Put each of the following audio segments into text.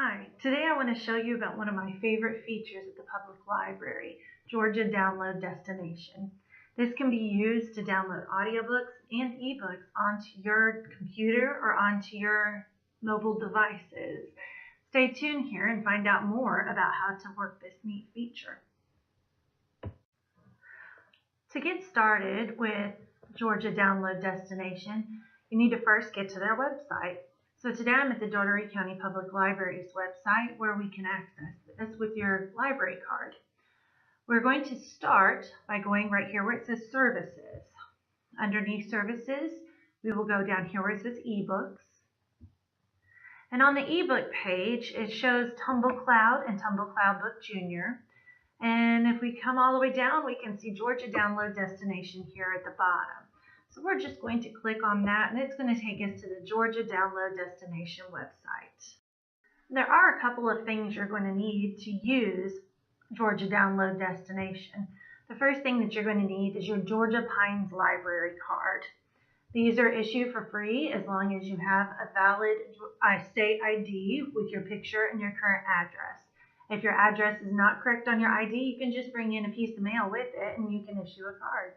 Hi, today I want to show you about one of my favorite features at the public library, Georgia Download Destination. This can be used to download audiobooks and ebooks onto your computer or onto your mobile devices. Stay tuned here and find out more about how to work this neat feature. To get started with Georgia Download Destination, you need to first get to their website. So today I'm at the Dougherty County Public Library's website where we can access this with your library card. We're going to start by going right here where it says Services. Underneath Services, we will go down here where it says eBooks. And on the ebook page, it shows Tumblecloud and Tumblecloud Book Junior. And if we come all the way down, we can see Georgia Download Destination here at the bottom. So we're just going to click on that, and it's going to take us to the Georgia Download Destination website. There are a couple of things you're going to need to use Georgia Download Destination. The first thing that you're going to need is your Georgia Pines Library card. These are issued for free as long as you have a valid state ID with your picture and your current address. If your address is not correct on your ID, you can just bring in a piece of mail with it and you can issue a card.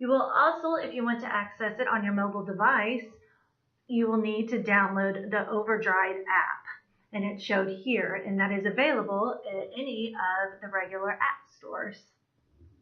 You will also, if you want to access it on your mobile device, you will need to download the Overdrive app. And it's showed here, and that is available at any of the regular app stores.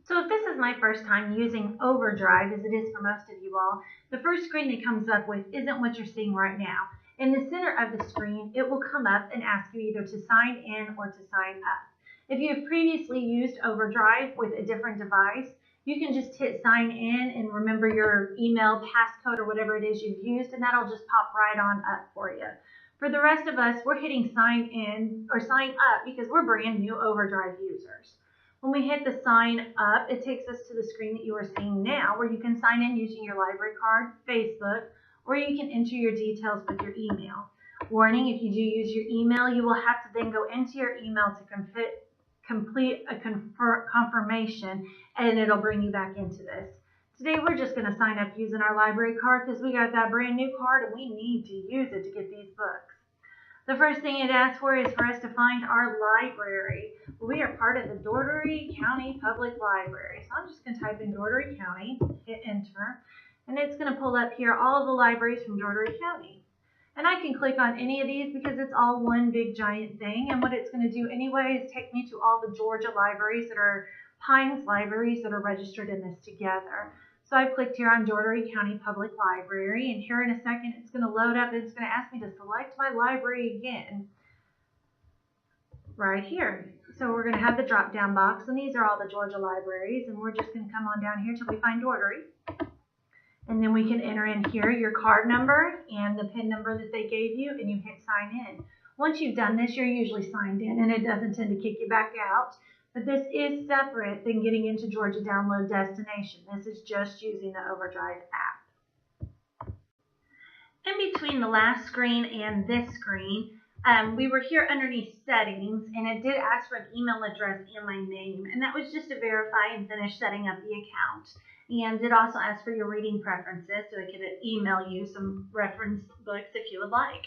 So if this is my first time using Overdrive, as it is for most of you all, the first screen that comes up with isn't what you're seeing right now. In the center of the screen, it will come up and ask you either to sign in or to sign up. If you have previously used Overdrive with a different device, you can just hit sign in and remember your email passcode or whatever it is you've used, and that'll just pop right on up for you. For the rest of us, we're hitting sign in or sign up because we're brand new Overdrive users. When we hit the sign up, it takes us to the screen that you are seeing now where you can sign in using your library card, Facebook, or you can enter your details with your email. Warning, if you do use your email, you will have to then go into your email to complete a confirmation, and it'll bring you back into this. Today we're just going to sign up using our library card because we got that brand new card and we need to use it to get these books. The first thing it asks for is for us to find our library. We are part of the Dougherty County Public Library. So I'm just going to type in Dougherty County, hit enter, and it's going to pull up here all of the libraries from Dougherty County. And I can click on any of these because it's all one big giant thing. And what it's going to do anyway is take me to all the Georgia libraries that are Pines libraries that are registered in this together. So I've clicked here on Dougherty County Public Library, and here in a second it's going to load up and it's going to ask me to select my library again right here. So we're going to have the drop down box, and these are all the Georgia libraries, and we're just going to come on down here till we find Dougherty. And then we can enter in here your card number and the PIN number that they gave you, and you hit sign in. Once you've done this, you're usually signed in, and it doesn't tend to kick you back out. But this is separate than getting into Georgia Download Destination. This is just using the Overdrive app. In between the last screen and this screen, we were here underneath settings, and it did ask for an email address and my name, and that was just to verify and finish setting up the account. And it also asks for your reading preferences, so it could email you some reference books if you would like.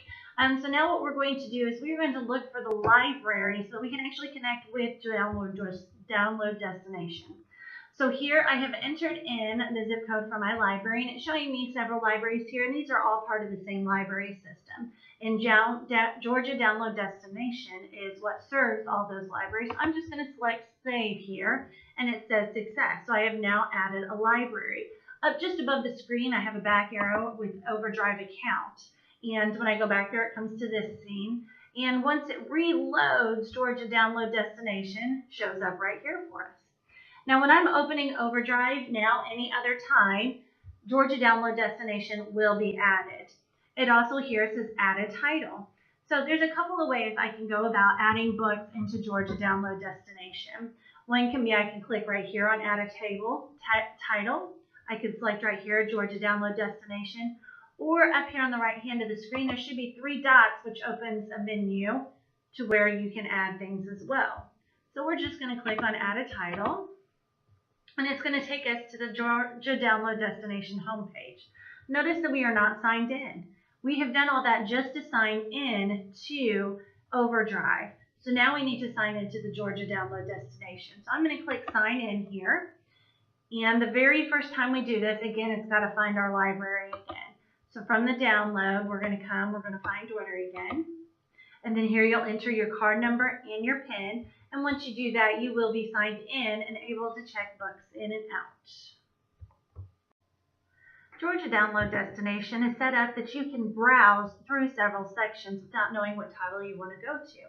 So now what we're going to do is we're going to look for the library so we can actually connect with Download Destination. So here I have entered in the zip code for my library, and it's showing me several libraries here, and these are all part of the same library system. And Georgia Download Destination is what serves all those libraries. I'm just going to select Save here, and it says Success. So I have now added a library. Up just above the screen, I have a back arrow with Overdrive Account. And when I go back there, it comes to this scene. And once it reloads, Georgia Download Destination shows up right here for us. Now, when I'm opening Overdrive now, any other time, Georgia Download Destination will be added. It also here says Add a Title. So there's a couple of ways I can go about adding books into Georgia Download Destination. One can be I can click right here on Add a Title. I could select right here Georgia Download Destination. Or up here on the right hand of the screen, there should be 3 dots, which opens a menu to where you can add things as well. So we're just going to click on Add a Title, and it's going to take us to the Georgia Download Destination homepage. Notice that we are not signed in. We have done all that just to sign in to Overdrive. So now we need to sign into the Georgia Download destination. So I'm going to click sign in here. And the very first time we do this, again, it's got to find our library again. So from the download, we're going to find Doordary again. And then here you'll enter your card number and your PIN. And once you do that, you will be signed in and able to check books in and out. Georgia Download Destination is set up that you can browse through several sections without knowing what title you want to go to.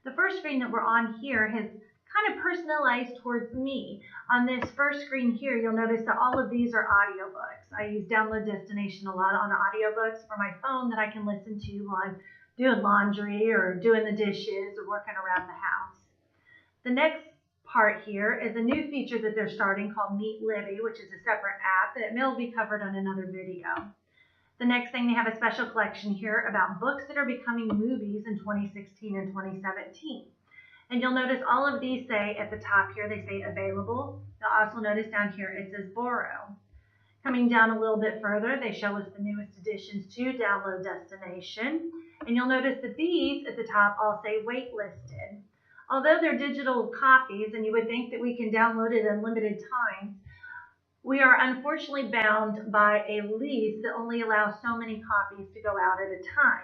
The first screen that we're on here has kind of personalized towards me. On this first screen here, you'll notice that all of these are audiobooks. I use Download Destination a lot on audiobooks for my phone that I can listen to while I'm doing laundry or doing the dishes or working around the house. The next part here is a new feature that they're starting called Meet Libby, which is a separate app that will be covered on another video. The next thing, they have a special collection here about books that are becoming movies in 2016 and 2017. And you'll notice all of these say at the top here, they say available. You'll also notice down here it says borrow. Coming down a little bit further, they show us the newest additions to Download Destination. And you'll notice that these at the top all say waitlisted. Although they're digital copies and you would think that we can download it unlimited times, we are unfortunately bound by a lease that only allows so many copies to go out at a time.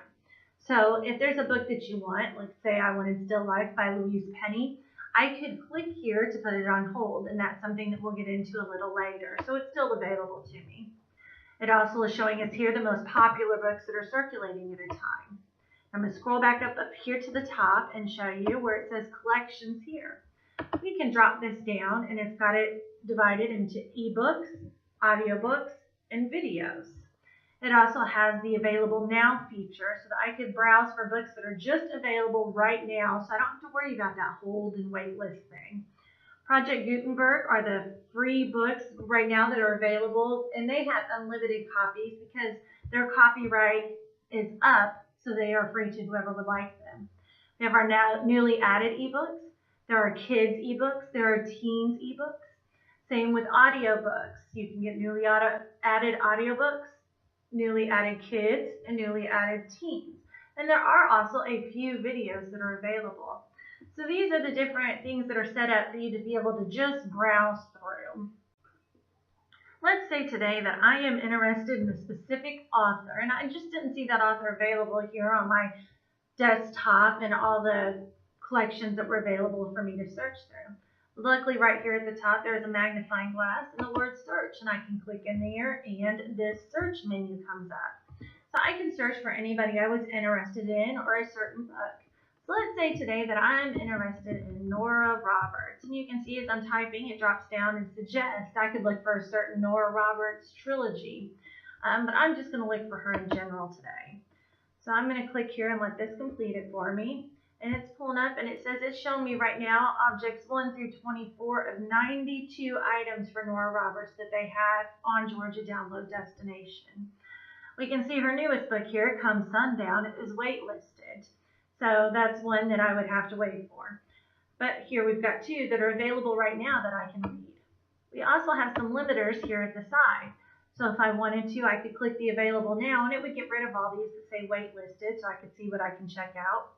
So if there's a book that you want, let's say I wanted Still Life by Louise Penny, I could click here to put it on hold, and that's something that we'll get into a little later. So it's still available to me. It also is showing us here the most popular books that are circulating at a time. I'm going to scroll back up here to the top and show you where it says collections here. We can drop this down and it's got it divided into ebooks, audiobooks, and videos. It also has the Available Now feature so that I could browse for books that are just available right now so I don't have to worry about that hold and wait list thing. Project Gutenberg are the free books right now that are available, and they have unlimited copies because their copyright is up, so they are free to whoever would like them. We have our now newly added ebooks. There are kids ebooks. There are teens ebooks. Same with audiobooks. You can get newly added audiobooks, newly added kids, and newly added teens. And there are also a few videos that are available. So these are the different things that are set up for you to be able to just browse through. Let's say today that I am interested in a specific author, and I just didn't see that author available here on my desktop and all the collections that were available for me to search through. Luckily, right here at the top, there is a magnifying glass and the word search, and I can click in there and this search menu comes up. So I can search for anybody I was interested in or a certain book. So let's say today that I'm interested in Nora Roberts, and you can see as I'm typing, it drops down and suggests I could look for a certain Nora Roberts trilogy, but I'm just going to look for her in general today. So I'm going to click here and let this complete it for me, and it's pulling up, and it says it's showing me right now objects 1 through 24 of 92 items for Nora Roberts that they had on Georgia Download Destination. We can see her newest book here, Come Sundown, is waitlisted. So that's one that I would have to wait for. But here we've got two that are available right now that I can read. We also have some limiters here at the side. So if I wanted to, I could click the Available Now, and it would get rid of all these that say waitlisted, so I could see what I can check out.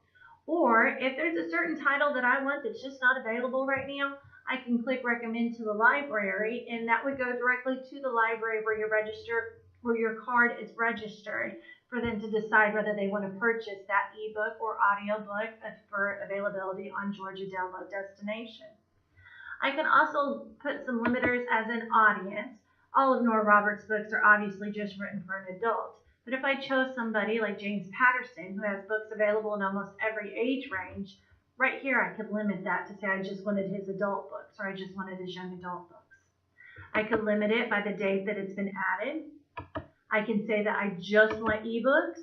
Or if there's a certain title that I want that's just not available right now, I can click Recommend to the library, and that would go directly to the library where your card is registered, for them to decide whether they want to purchase that ebook or audiobook for availability on Georgia Download Destination. I can also put some limiters as an audience. All of Nora Roberts' books are obviously just written for an adult. But if I chose somebody like James Patterson, who has books available in almost every age range, right here I could limit that to say I just wanted his adult books or I just wanted his young adult books. I could limit it by the date that it's been added. I can say that I just want ebooks,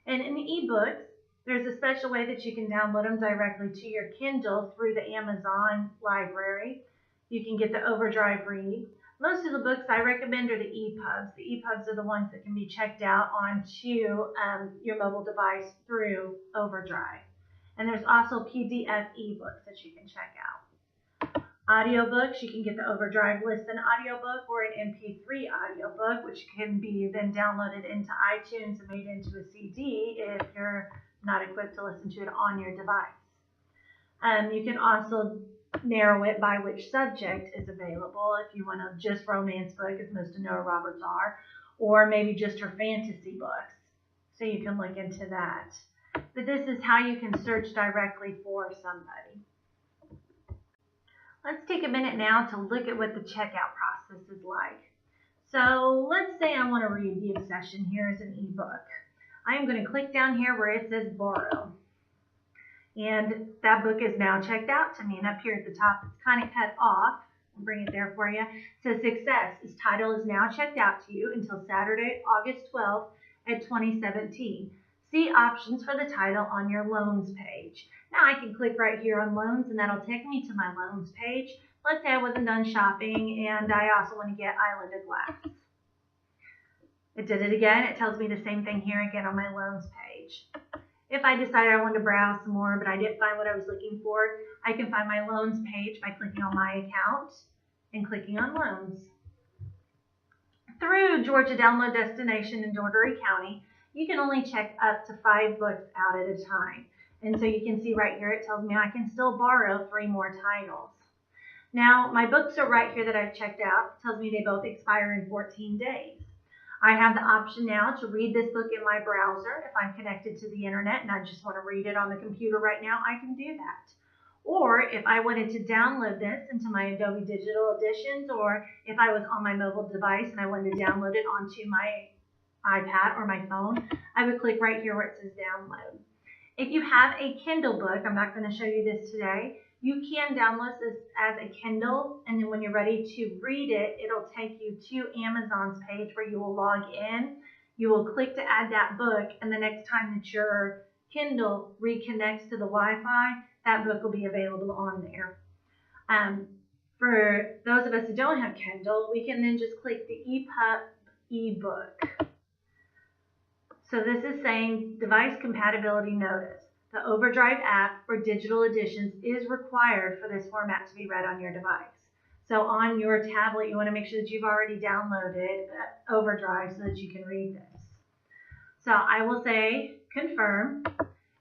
and in the ebooks, there's a special way that you can download them directly to your Kindle through the Amazon library. You can get the Overdrive read. Most of the books I recommend are the EPUBs. The EPUBs are the ones that can be checked out onto your mobile device through Overdrive. And there's also PDF ebooks that you can check out. Audiobooks, you can get the Overdrive Listen audiobook or an MP3 audiobook, which can be then downloaded into iTunes and made into a CD if you're not equipped to listen to it on your device. You can also narrow it by which subject is available. If you want a just romance book, as most of Nora Roberts are, or maybe just her fantasy books. So you can look into that. But this is how you can search directly for somebody. Let's take a minute now to look at what the checkout process is like. So let's say I want to read The Obsession here as an ebook. I am going to click down here where it says borrow. And that book is now checked out to me. And up here at the top, it's kind of cut off. I'll bring it there for you. It says success. This title is now checked out to you until Saturday, August 12th at 2017. See options for the title on your loans page. Now I can click right here on loans and that'll take me to my loans page. Let's say I wasn't done shopping and I also want to get Island of Glass. It did it again. It tells me the same thing here again on my loans page. If I decided I wanted to browse some more but I didn't find what I was looking for, I can find my loans page by clicking on my account and clicking on loans. Through Georgia Download Destination in Dougherty County, you can only check up to 5 books out at a time. And so you can see right here, it tells me I can still borrow 3 more titles. Now, my books are right here that I've checked out. It tells me they both expire in 14 days. I have the option now to read this book in my browser. If I'm connected to the internet and I just want to read it on the computer right now, I can do that. Or if I wanted to download this into my Adobe Digital Editions, or if I was on my mobile device and I wanted to download it onto my iPad or my phone, I would click right here where it says download. If you have a Kindle book, I'm not going to show you this today, you can download this as a Kindle, and then when you're ready to read it, it'll take you to Amazon's page where you will log in. You will click to add that book, and the next time that your Kindle reconnects to the Wi-Fi, that book will be available on there. For those of us who don't have Kindle, we can then just click the EPUB ebook. So this is saying device compatibility notice. The Overdrive app for digital editions is required for this format to be read on your device. So on your tablet, you want to make sure that you've already downloaded Overdrive so that you can read this. So I will say confirm,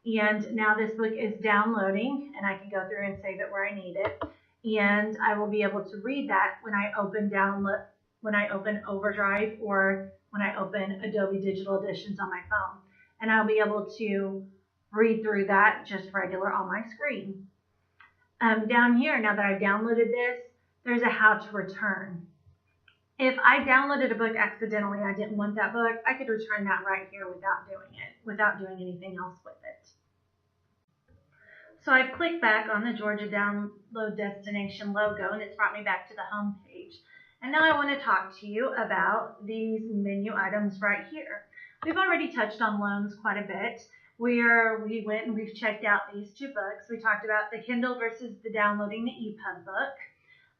and now this book is downloading, and I can go through and save it where I need it. And I will be able to read that when I open Overdrive or when I open Adobe Digital Editions on my phone. And I'll be able to read through that just regular on my screen. Down here, now that I've downloaded this, there's a how to return. If I downloaded a book accidentally, I didn't want that book, I could return that right here without doing anything else with it. So I've clicked back on the Georgia Download Destination logo and it's brought me back to the home page. And now I want to talk to you about these menu items right here. We've already touched on loans quite a bit, where we went and we've checked out these 2 books. We talked about the Kindle versus the downloading the EPUB book.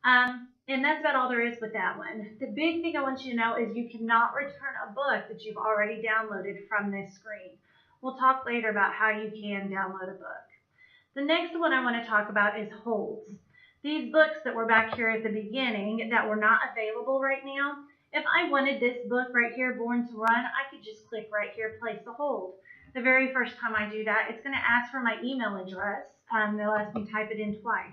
And that's about all there is with that one. The big thing I want you to know is you cannot return a book that you've already downloaded from this screen. We'll talk later about how you can download a book. The next one I want to talk about is holds. These books that were back here at the beginning that were not available right now, if I wanted this book right here, Born to Run, I could just click right here, place a hold. The very first time I do that, it's going to ask for my email address. They'll ask me to type it in twice.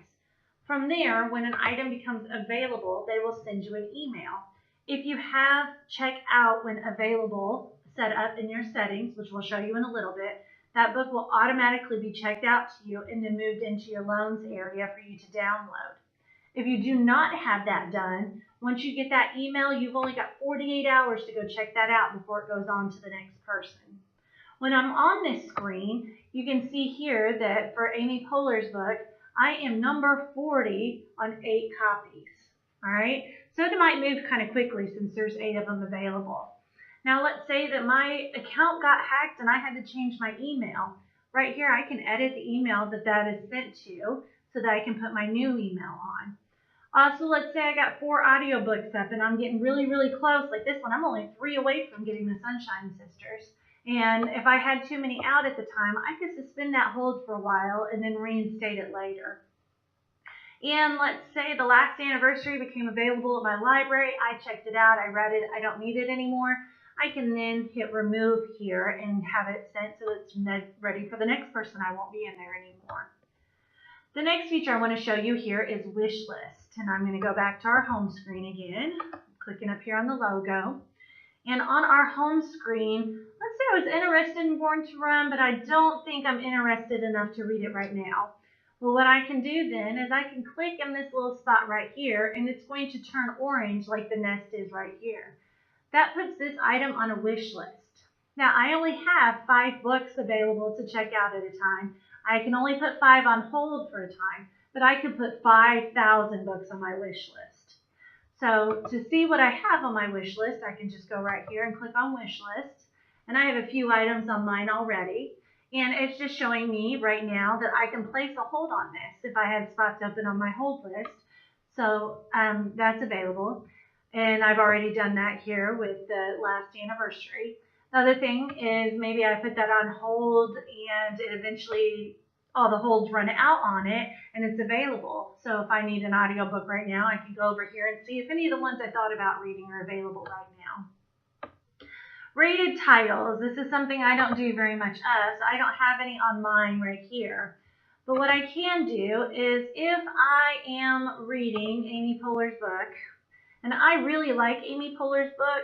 From there, when an item becomes available, they will send you an email. If you have check out when available set up in your settings, which we'll show you in a little bit, that book will automatically be checked out to you and then moved into your loans area for you to download. If you do not have that done, once you get that email, you've only got 48 hours to go check that out before it goes on to the next person. When I'm on this screen, you can see here that for Amy Poehler's book, I am number 40 on 8 copies. All right, so it might move kind of quickly since there's 8 of them available. Now let's say that my account got hacked and I had to change my email. Right here, I can edit the email that is sent to so that I can put my new email on. Also, let's say I got 4 audiobooks up and I'm getting really, really close. Like this one, I'm only 3 away from getting the Sunshine Sisters. And if I had too many out at the time, I could suspend that hold for a while and then reinstate it later. And let's say the last anniversary became available at my library. I checked it out. I read it. I don't need it anymore. I can then hit remove here and have it sent so it's ready for the next person. I won't be in there anymore. The next feature I want to show you here is wish list. And I'm going to go back to our home screen again, clicking up here on the logo. And on our home screen, let's say I was interested in Born to Run, but I don't think I'm interested enough to read it right now. Well, what I can do then is I can click in this little spot right here, and it's going to turn orange like the nest is right here. That puts this item on a wish list. Now, I only have 5 books available to check out at a time. I can only put 5 on hold for a time, but I could put 5,000 books on my wish list. So to see what I have on my wish list, I can just go right here and click on wish list. And I have a few items on mine already. And it's just showing me right now that I can place a hold on this if I had spots open on my hold list. So that's available. And I've already done that here with the last anniversary. The other thing is maybe I put that on hold and it eventually all the holds run out on it and it's available. So if I need an audiobook right now, I can go over here and see if any of the ones I thought about reading are available right now. Rated titles. This is something I don't do very much of, so I don't have any on mine right here. But what I can do is if I am reading Amy Poehler's book, and I really like Amy Poehler's book,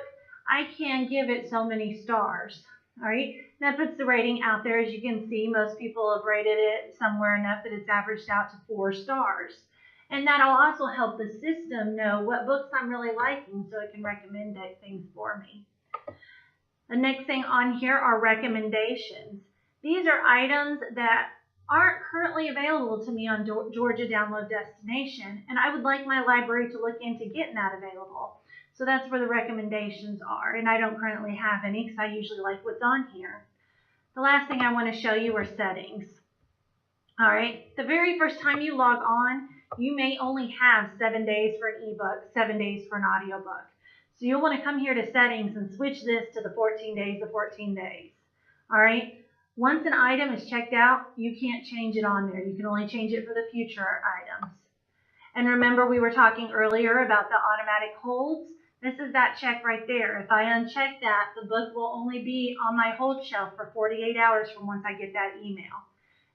I can give it so many stars. All right, that puts the rating out there. As you can see, most people have rated it somewhere enough that it's averaged out to 4 stars. And that'll also help the system know what books I'm really liking so it can recommend things for me. The next thing on here are recommendations. These are items that aren't currently available to me on Georgia Download Destination, and I would like my library to look into getting that available. So that's where the recommendations are, and I don't currently have any because I usually like what's on here. The last thing I want to show you are settings. All right, the very first time you log on, you may only have 7 days for an ebook, 7 days for an audiobook. So you'll want to come here to settings and switch this to the 14 days to 14 days. All right, once an item is checked out, you can't change it on there. You can only change it for the future items. And remember, we were talking earlier about the automatic holds. This is that check right there. If I uncheck that, the book will only be on my hold shelf for 48 hours from once I get that email.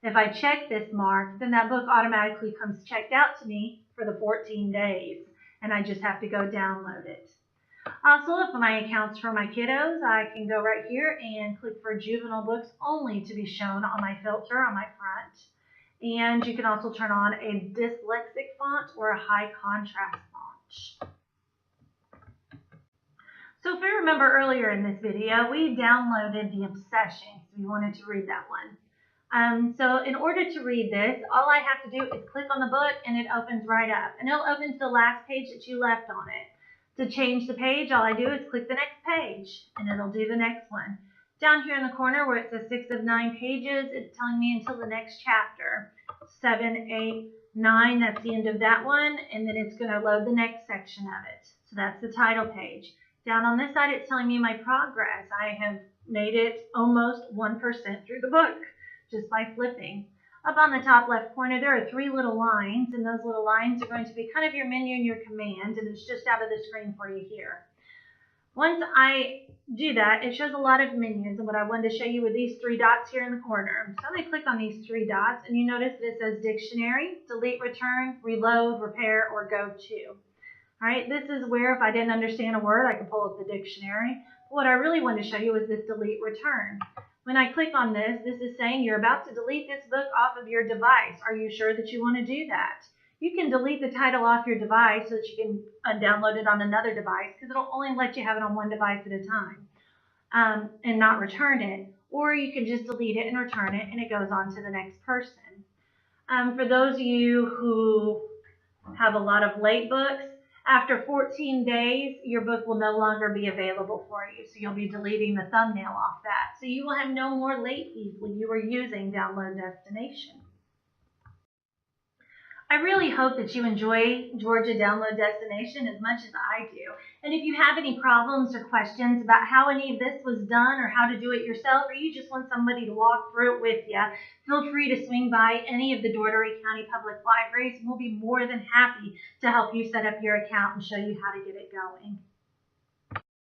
If I check this mark, then that book automatically comes checked out to me for the 14 days, and I just have to go download it. Also, if my account's for my kiddos, I can go right here and click for juvenile books only to be shown on my filter on my front. And you can also turn on a dyslexic font or a high contrast font. So if you remember earlier in this video, we downloaded The Obsession because we wanted to read that one. So in order to read this, all I have to do is click on the book and it opens right up. And it'll open to the last page that you left on it. To change the page, all I do is click the next page and it'll do the next one. Down here in the corner where it says 6 of 9 pages, it's telling me until the next chapter. 7, 8, 9, that's the end of that one, and then it's going to load the next section of it. So that's the title page. Down on this side, it's telling me my progress. I have made it almost 1% through the book just by flipping. Up on the top left corner, there are 3 little lines, and those little lines are going to be kind of your menu and your command, and it's just out of the screen for you here. Once I do that, it shows a lot of menus, and what I wanted to show you were these 3 dots here in the corner. So I'm going to click on these 3 dots, and you notice that it says Dictionary, Delete, Return, Reload, Repair, or Go To. All right, this is where if I didn't understand a word, I could pull up the dictionary. But what I really wanted to show you is this Delete, Return. When I click on this, this is saying you're about to delete this book off of your device. Are you sure that you want to do that? You can delete the title off your device so that you can download it on another device because it'll only let you have it on one device at a time and not return it. Or you can just delete it and return it and it goes on to the next person. For those of you who have a lot of late books, after 14 days, your book will no longer be available for you. So you'll be deleting the thumbnail off that. So you will have no more late fees when you are using Download Destination. I really hope that you enjoy Georgia Download Destination as much as I do. And if you have any problems or questions about how any of this was done or how to do it yourself, or you just want somebody to walk through it with you, feel free to swing by any of the Dougherty County Public Libraries, and we'll be more than happy to help you set up your account and show you how to get it going.